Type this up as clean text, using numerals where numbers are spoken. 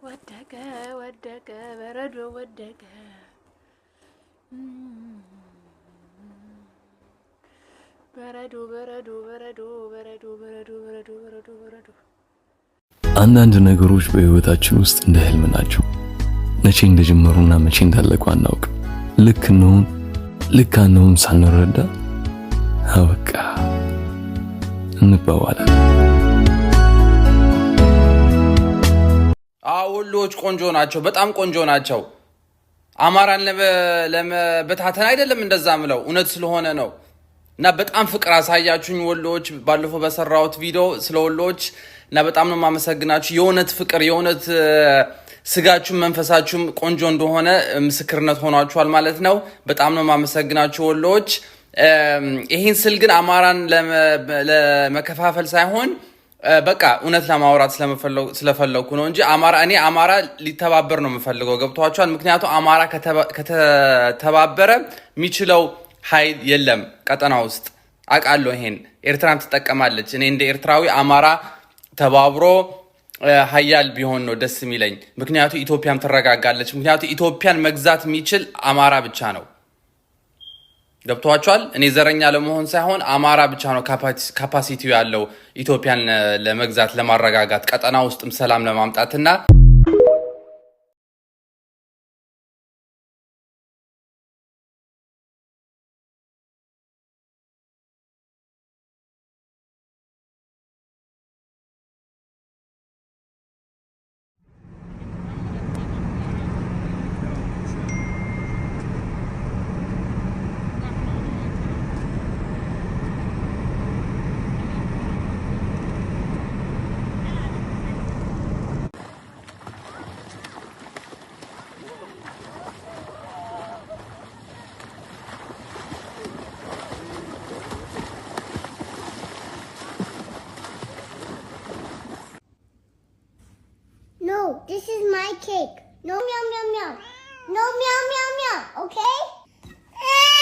ወደቀ ወደቀ በረዶ ወደቀ በረዶ በረዶ በረዶ በረዶ በረዶ በረዶ በረዶ በረዶ። አንዳንድ ነገሮች በህይወታችን ውስጥ እንደ ህልም ናቸው። መቼ እንደጀመሩና መቼ እንዳለቁ አናውቅም። ልክ አንሆን ሳንረዳ አበቃ እንባባላለን። ወሎዎች ቆንጆ ናቸው፣ በጣም ቆንጆ ናቸው። አማራን ለመበታተን አይደለም እንደዛ ምለው፣ እውነት ስለሆነ ነው። እና በጣም ፍቅር አሳያችሁኝ ወሎዎች፣ ባለፈው በሰራሁት ቪዲዮ ስለ ወሎዎች እና በጣም ነው የማመሰግናችሁ። የእውነት ፍቅር፣ የእውነት ስጋችሁም መንፈሳችሁም ቆንጆ እንደሆነ ምስክርነት ሆኗችኋል ማለት ነው። በጣም ነው የማመሰግናችሁ ወሎዎች። ይሄን ስል ግን አማራን ለመከፋፈል ሳይሆን በቃ እውነት ለማውራት ስለፈለኩ ነው እንጂ አማራ ሊተባበር ነው የምፈልገው። ገብቷችኋል? ምክንያቱም አማራ ከተባበረ የሚችለው ኃይል የለም ቀጠና ውስጥ አውቃለሁ። ይሄን ኤርትራም ትጠቀማለች። እኔ እንደ ኤርትራዊ አማራ ተባብሮ ኃያል ቢሆን ነው ደስ የሚለኝ። ምክንያቱም ኢትዮጵያም ትረጋጋለች። ምክንያቱም ኢትዮጵያን መግዛት የሚችል አማራ ብቻ ነው። ገብቷችኋል? እኔ ዘረኛ ለመሆን ሳይሆን አማራ ብቻ ነው ካፓሲቲው ያለው ኢትዮጵያን ለመግዛት፣ ለማረጋጋት፣ ቀጠና ውስጥም ሰላም ለማምጣትና No, this is my cake. No meow meow meow. No meow meow meow, okay?